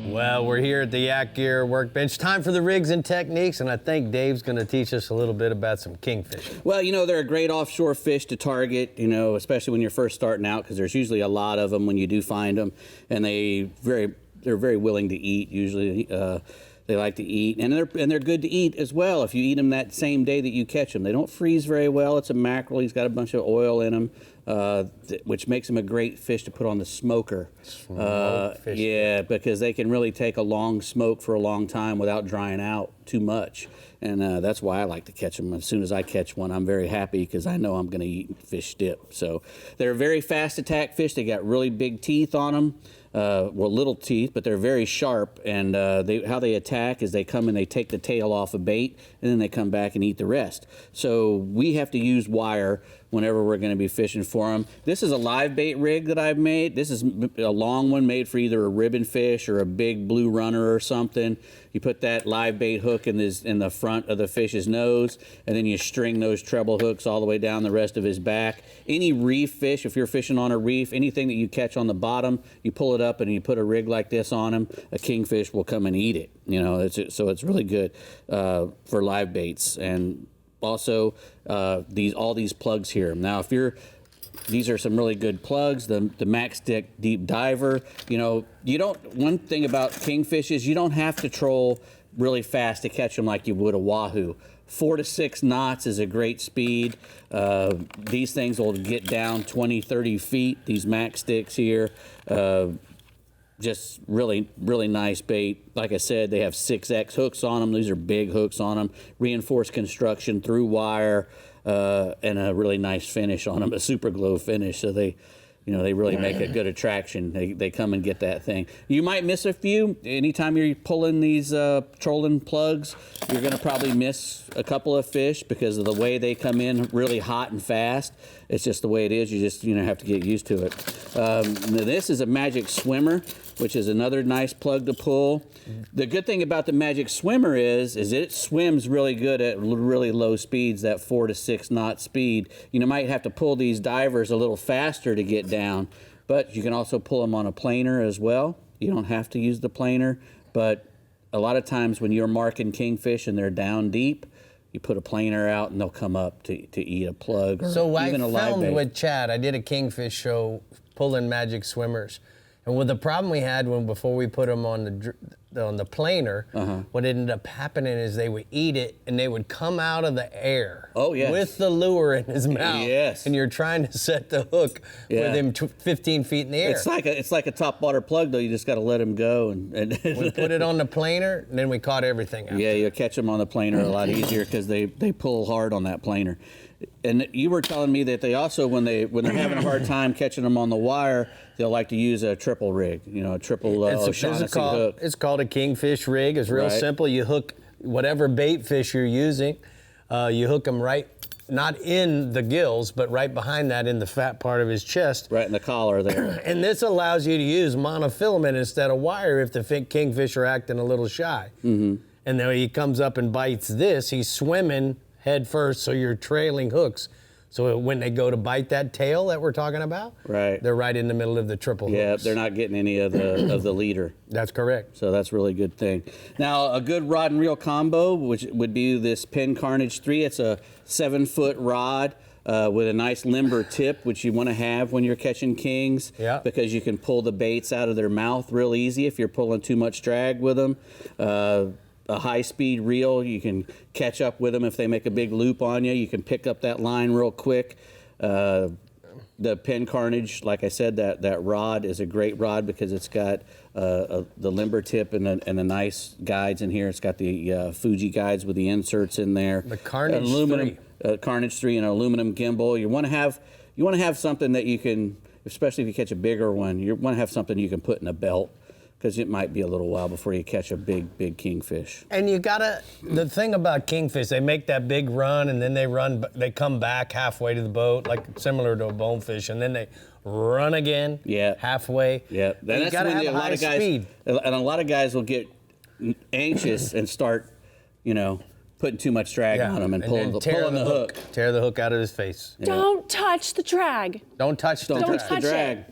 Well, we're here at the Yak Gear Workbench. Time for the rigs and techniques, and I think Dave's going to teach us a little bit about some kingfish. Well, you know, they're a great offshore fish to target, you know, especially when you're first starting out, because there's usually a lot of them when you do find them, and they're very willing to eat. Usually, they like to eat, and they're good to eat as well. If you eat them that same day that you catch them, they don't freeze very well. It's a mackerel. He's got a bunch of oil in him, which makes him a great fish to put on the smoker. Yeah, because they can really take a long smoke for a long time without drying out too much. And that's why I like to catch them. As soon as I catch one, I'm very happy because I know I'm going to eat fish dip. So they're very fast attack fish. They got really big teeth on them. Well, little teeth, but they're very sharp. And how they attack is they come and they take the tail off a bait, and then they come back and eat the rest. So we have to use wire whenever we're going to be fishing for them. This is a live bait rig that I've made. This is a long one made for either a ribbon fish or a big blue runner or something. You put that live bait hook in the front of the fish's nose, and then you string those treble hooks all the way down the rest of his back. Any reef fish, if you're fishing on a reef, anything that you catch on the bottom, you pull it up and you put a rig like this on him, a kingfish will come and eat it. You know, so it's really good for live baits. And also all these plugs here. Now, these are some really good plugs. The Max Stick Deep Diver. You know, one thing about kingfish is you don't have to troll really fast to catch them like you would a wahoo. 4 to 6 knots is a great speed. These things will get down 20, 30 feet. These Max Sticks here. Just really, really nice bait. Like I said, they have 6X hooks on them. These are big hooks on them. Reinforced construction through wire, and a really nice finish on them, a super glow finish. So they really make a good attraction. They come and get that thing. You might miss a few. Anytime you're pulling these trolling plugs, you're going to probably miss a couple of fish because of the way they come in really hot and fast. It's just the way it is. You just have to get used to it. This is a Magic Swimmer, which is another nice plug to pull. The good thing about the Magic Swimmer is it swims really good at really low speeds, that 4 to 6 knot speed. You might have to pull these divers a little faster to get down, but you can also pull them on a planer as well. You don't have to use the planer, but a lot of times when you're marking kingfish and they're down deep, you put a planer out and they'll come up to eat a plug or even a live bait. So I filmed with Chad. I did a kingfish show pulling Magic Swimmers. And with the problem we had before we put them on the planer, what ended up happening is they would eat it and they would come out of the air with the lure in his mouth. Yes. And you're trying to set the hook with him 15 feet in the air. It's like a top water plug, though. You just got to let him go. And we put it on the planer, and then we caught everything out. Yeah, you'll catch them on the planer a lot easier because they pull hard on that planer. And you were telling me that they also, when they're having a hard time catching them on the wire, they'll like to use a triple rig, a triple O'Shaughnessy hook. It's called a kingfish rig. It's real simple. You hook whatever bait fish you're using. You hook them right, not in the gills, but right behind that in the fat part of his chest. Right in the collar there. And this allows you to use monofilament instead of wire if the kingfish are acting a little shy. And then he comes up and bites this. He's swimming head first, so you're trailing hooks. So when they go to bite that tail that we're talking about, they're right in the middle of the triple hooks. Yeah, they're not getting any of the leader. That's correct. So that's a really good thing. Now, a good rod and reel combo, which would be this Penn Carnage 3. It's a 7-foot rod with a nice limber tip, which you want to have when you're catching kings, because you can pull the baits out of their mouth real easy if you're pulling too much drag with them. A high-speed reel, you can catch up with them if they make a big loop on you. You can pick up that line real quick. The Penn Carnage, like I said, that rod is a great rod because it's got the limber tip and the nice guides in here. It's got the Fuji guides with the inserts in there. The Carnage 3. Carnage 3 and an aluminum gimbal. You want to have something that you can, especially if you catch a bigger one, you want to have something you can put in a belt, because it might be a little while before you catch a big kingfish. And the thing about kingfish, they make that big run and then they come back halfway to the boat, like similar to a bonefish, and then they run again halfway. Yeah, that's when a lot of guys, speed. And a lot of guys will get anxious and start, putting too much drag on them and pulling the hook. Tear the hook out of his face. Don't touch the drag. Don't touch the drag. Don't touch it.